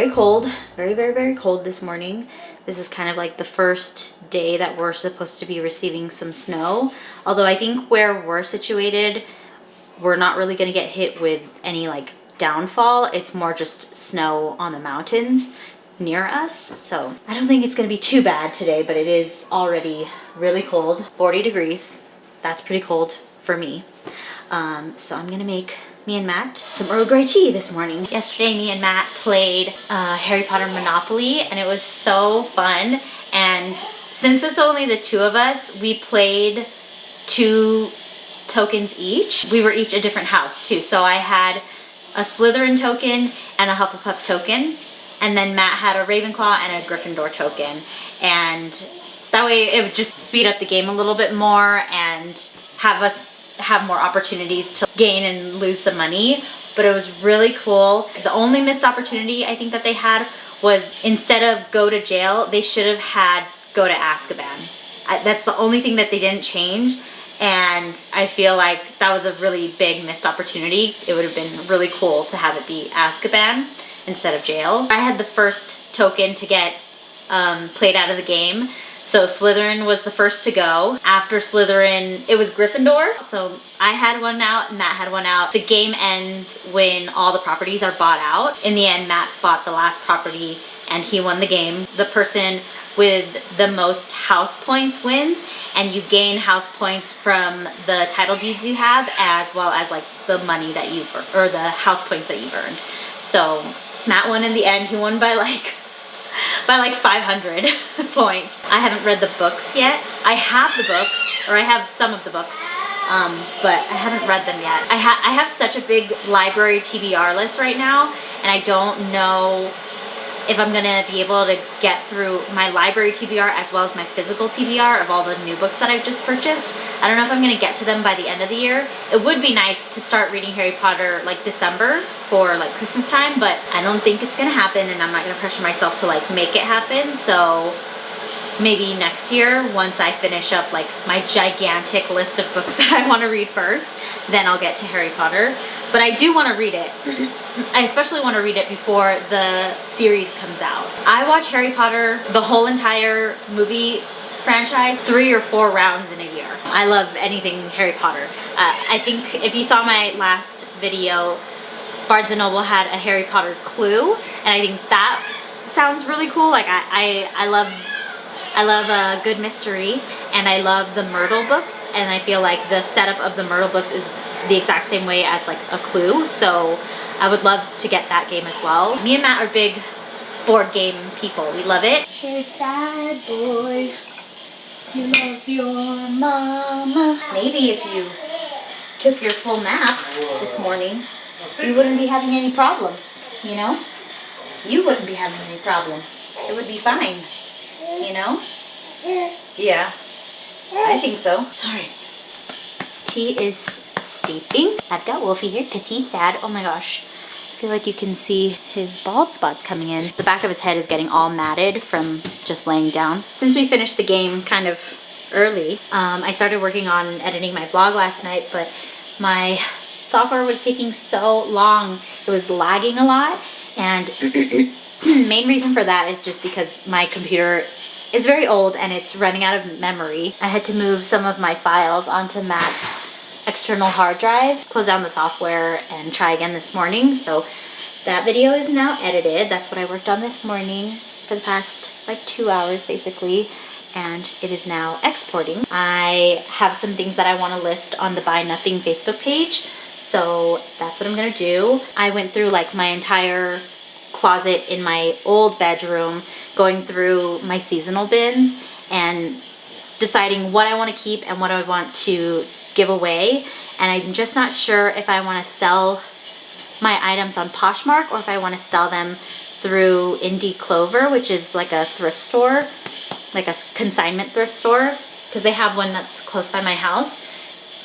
very cold, very cold this morning. This is kind of like the first day that we're supposed to be receiving some snow. Although I think where we're situated, we're not really gonna get hit with any like downfall. It's more just snow on the mountains near us. So I don't think it's gonna be too bad today, but it is already really cold. 40 degrees. That's pretty cold for me. So I'm gonna make me and Matt some Earl Grey tea this morning. Yesterday, me and Matt played Harry Potter Monopoly, and it was so fun. And since it's only the two of us, we played 2 tokens each. We were each a different house too. So I had a Slytherin token and a Hufflepuff token, and then Matt had a Ravenclaw and a Gryffindor token. And that way it would just speed up the game a little bit more and have us have more opportunities to gain and lose some money. But it was really cool. The only missed opportunity I think that they had was, instead of go to jail, they should have had go to Azkaban. That's the only thing that they didn't change, and I feel like that was a really big missed opportunity. It would have been really cool to have it be Azkaban instead of jail. I had the first token to get played out of the game. So Slytherin was the first to go. After Slytherin, it was Gryffindor. So I had one out, Matt had one out. The game ends when all the properties are bought out. In the end, Matt bought the last property and he won the game. The person with the most house points wins, and you gain house points from the title deeds you have, as well as like the money that you've, or the house points that you've earned. So Matt won in the end. He won by like 500 points. I haven't read the books yet. I have the books, or I have some of the books, but I haven't read them yet. I have such a big library TBR list right now, and I don't know if I'm gonna be able to get through my library TBR as well as my physical TBR of all the new books that I've just purchased. I don't know if I'm gonna get to them by the end of the year. It would be nice to start reading Harry Potter like December for like Christmas time, but I don't think it's gonna happen, and I'm not gonna pressure myself to like make it happen. So maybe next year, once I finish up like my gigantic list of books that I want to read first, then I'll get to Harry Potter. But I do want to read it. I especially want to read it before the series comes out. I watch Harry Potter, the whole entire movie franchise, 3 or 4 rounds in a year. I love anything Harry Potter. I think if you saw my last video, Barnes & Noble had a Harry Potter clue, and I think that sounds really cool. Like I love a good mystery, and I love the Myrtle books, and I feel like the setup of the Myrtle books is the exact same way as like a clue. So I would love to get that game as well. Me and Matt are big board game people. We love it. You're a sad boy. You love your mama. Maybe if you took your full nap this morning, you wouldn't be having any problems, you know? You wouldn't be having any problems. It would be fine, you know? Yeah, I think so. All right, tea is steeping. I've got Wolfie here because he's sad. Oh my gosh. I feel like you can see his bald spots coming in. The back of his head is getting all matted from just laying down. Since we finished the game kind of early, I started working on editing my vlog last night, but my software was taking so long. It was lagging a lot, and main reason for that is just because my computer is very old and it's running out of memory. I had to move some of my files onto Matt's external hard drive, close down the software, and try again this morning. So that video is now edited. That's what I worked on this morning for the past like 2 hours basically, and it is now exporting. I have some things that I want to list on the Buy Nothing Facebook page, so that's what I'm gonna do. I went through like my entire closet in my old bedroom, going through my seasonal bins and deciding what I want to keep and what I want to give away. And I'm just not sure if I want to sell my items on Poshmark or if I want to sell them through Indie Clover, which is like a thrift store, like a consignment thrift store, because they have one that's close by my house.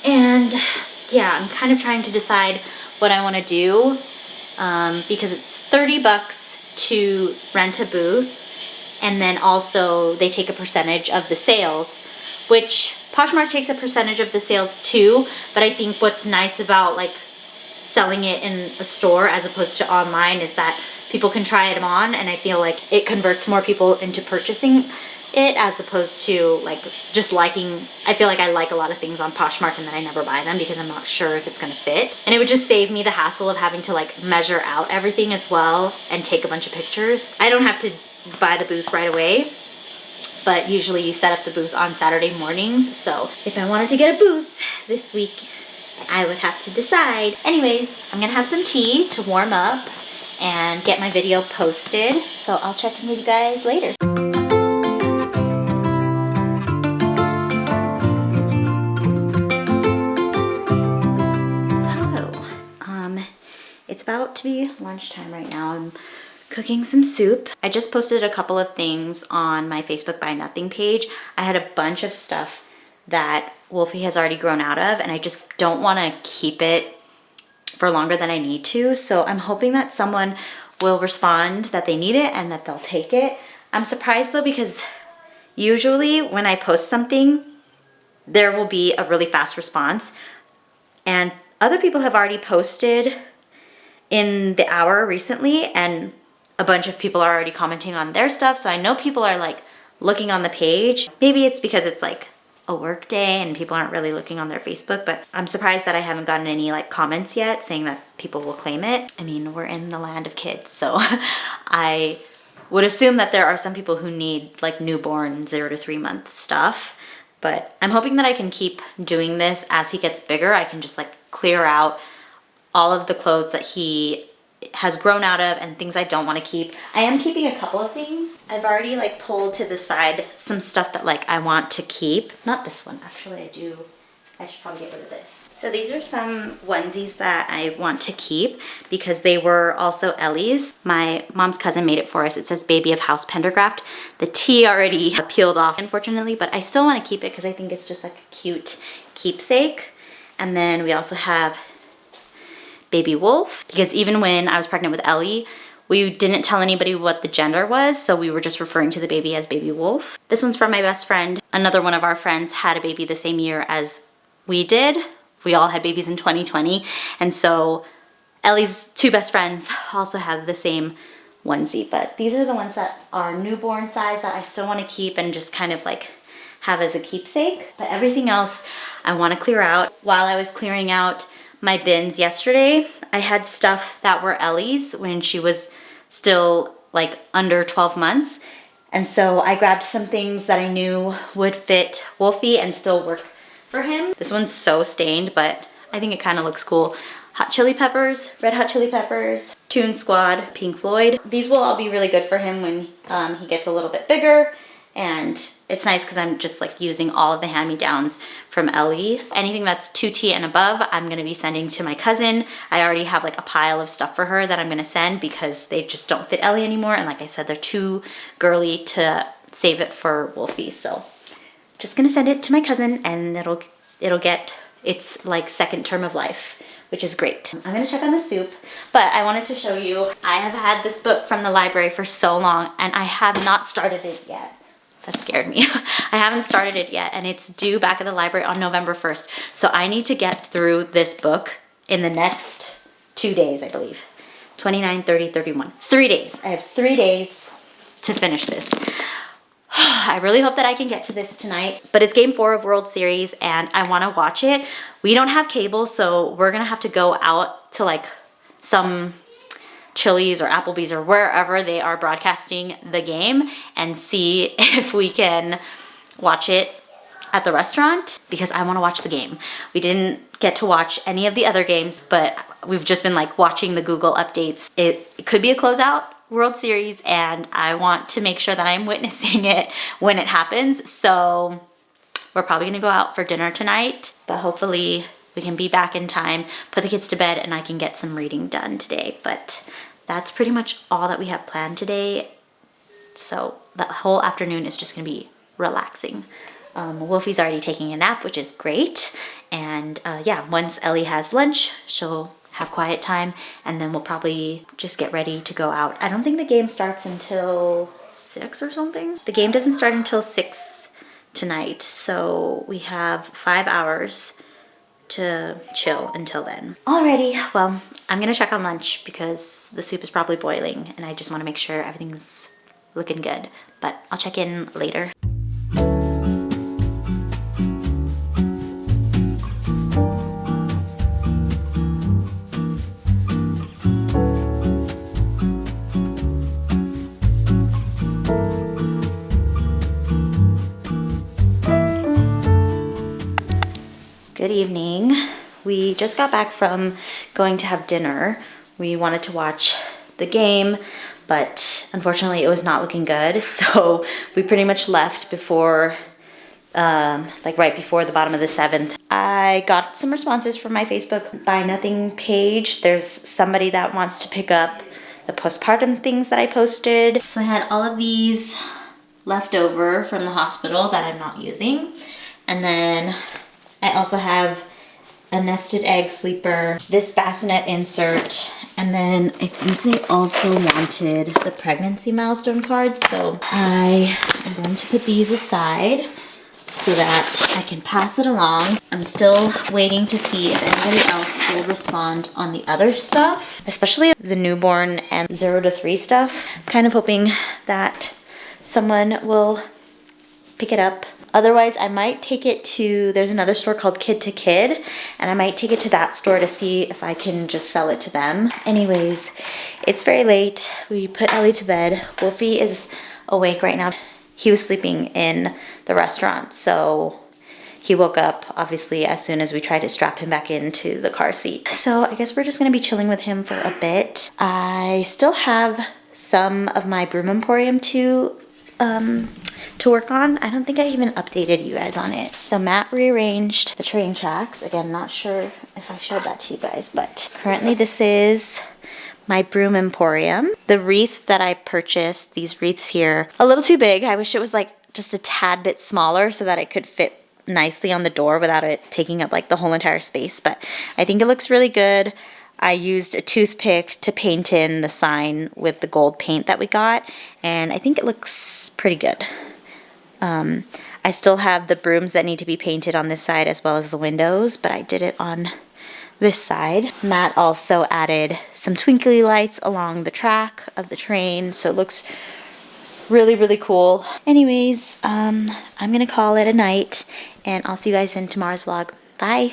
And yeah, I'm kind of trying to decide what I want to do, because it's $30 to rent a booth, and then also they take a percentage of the sales, which Poshmark takes a percentage of the sales too. But I think what's nice about like selling it in a store as opposed to online is that people can try them on, and I feel like it converts more people into purchasing it as opposed to like just liking. I feel like I like a lot of things on Poshmark and then I never buy them because I'm not sure if it's gonna fit, and it would just save me the hassle of having to like measure out everything as well and take a bunch of pictures. I don't have to buy the booth right away, but usually you set up the booth on Saturday mornings, so if I wanted to get a booth this week, I would have to decide. Anyways, I'm gonna have some tea to warm up and get my video posted, so I'll check in with you guys later. Hello. It's about to be lunchtime right now. I'm cooking some soup. I just posted a couple of things on my Facebook Buy Nothing page. I had a bunch of stuff that Wolfie has already grown out of, and I just don't want to keep it for longer than I need to. So I'm hoping that someone will respond that they need it and that they'll take it. I'm surprised though, because usually when I post something, there will be a really fast response, and other people have already posted in the hour recently, and a bunch of people are already commenting on their stuff. So I know people are like looking on the page. Maybe it's because it's like a work day and people aren't really looking on their Facebook, but I'm surprised that I haven't gotten any like comments yet saying that people will claim it. I mean, we're in the land of kids, so I would assume that there are some people who need like newborn 0 to 3 month stuff, but I'm hoping that I can keep doing this as he gets bigger. I can just like clear out all of the clothes that he has grown out of and things I don't want to keep. I am keeping a couple of things. I've already like pulled to the side some stuff that like I want to keep. Not this one, actually. I should probably get rid of this. So these are some onesies that I want to keep because they were also Ellie's. My mom's cousin made it for us. It says Baby of House Pendergraft. The T already peeled off, unfortunately, but I still want to keep it because I think it's just like a cute keepsake. And then we also have Baby Wolf, because even when I was pregnant with Ellie, we didn't tell anybody what the gender was, so we were just referring to the baby as Baby Wolf. This one's from my best friend. Another one of our friends had a baby the same year as we did. We all had babies in 2020, and so Ellie's 2 best friends also have the same onesie, but these are the ones that are newborn size that I still want to keep and just kind of like have as a keepsake. But everything else I want to clear out. While I was clearing out my bins yesterday, I had stuff that were Ellie's when she was still like under 12 months. And so I grabbed some things that I knew would fit Wolfie and still work for him. This one's so stained, but I think it kind of looks cool. Hot Chili Peppers, Red Hot Chili Peppers, Toon Squad, Pink Floyd. These will all be really good for him when he gets a little bit bigger. And it's nice because I'm just like using all of the hand-me-downs from Ellie. Anything that's 2T and above, I'm gonna be sending to my cousin. I already have like a pile of stuff for her that I'm gonna send because they just don't fit Ellie anymore. And like I said, they're too girly to save it for Wolfie. So just gonna send it to my cousin and it'll get its like second term of life, which is great. I'm gonna check on the soup, but I wanted to show you, I have had this book from the library for so long and I have not started it yet. That scared me. I haven't started it yet, and it's due back at the library on November 1st. So I need to get through this book in the next 2 days, I believe. 29, 30, 31. 3 days. I have 3 days to finish this. I really hope that I can get to this tonight, but it's game 4 of World Series and I want to watch it. We don't have cable, so we're going to have to go out to like some Chili's or Applebee's or wherever they are broadcasting the game and see if we can watch it at the restaurant because I want to watch the game. We didn't get to watch any of the other games, but we've just been like watching the Google updates. It could be a closeout World Series and I want to make sure that I'm witnessing it when it happens. So we're probably gonna go out for dinner tonight, but hopefully we can be back in time, put the kids to bed, and I can get some reading done today. But that's pretty much all that we have planned today. So the whole afternoon is just gonna be relaxing. Wolfie's already taking a nap, which is great. And yeah, once Ellie has lunch, she'll have quiet time, and then we'll probably just get ready to go out. I don't think the game starts until 6 or something. The game doesn't start until 6 tonight, so we have 5 hours to chill until then. Alrighty, well, I'm gonna check on lunch because the soup is probably boiling and I just wanna make sure everything's looking good. But I'll check in later. Good evening. We just got back from going to have dinner. We wanted to watch the game, but unfortunately it was not looking good. So we pretty much left before, like right before the bottom of the 7th. I got some responses from my Facebook Buy Nothing page. There's somebody that wants to pick up the postpartum things that I posted. So I had all of these left over from the hospital that I'm not using. And then I also have a nested egg sleeper, this bassinet insert, and then I think they also wanted the pregnancy milestone cards. So I am going to put these aside so that I can pass it along. I'm still waiting to see if anybody else will respond on the other stuff, especially the newborn and 0 to 3 stuff. I'm kind of hoping that someone will pick it up. Otherwise, I might take it to, there's another store called Kid to Kid, and I might take it to that store to see if I can just sell it to them. Anyways, it's very late. We put Ellie to bed. Wolfie is awake right now. He was sleeping in the restaurant, so he woke up, obviously, as soon as we tried to strap him back into the car seat. So I guess we're just gonna be chilling with him for a bit. I still have some of my Broom Emporium to work on. I don't think I even updated you guys on it. So Matt rearranged the train tracks. Again, not sure if I showed that to you guys, but currently this is my Broom Emporium. The wreath that I purchased, these wreaths here, a little too big. I wish it was like just a tad bit smaller so that it could fit nicely on the door without it taking up like the whole entire space, but I think it looks really good. I used a toothpick to paint in the sign with the gold paint that we got, and I think it looks pretty good. I still have the brooms that need to be painted on this side as well as the windows, but I did it on this side. Matt also added some twinkly lights along the track of the train, so it looks really, really cool. Anyways, I'm gonna call it a night, and I'll see you guys in tomorrow's vlog. Bye!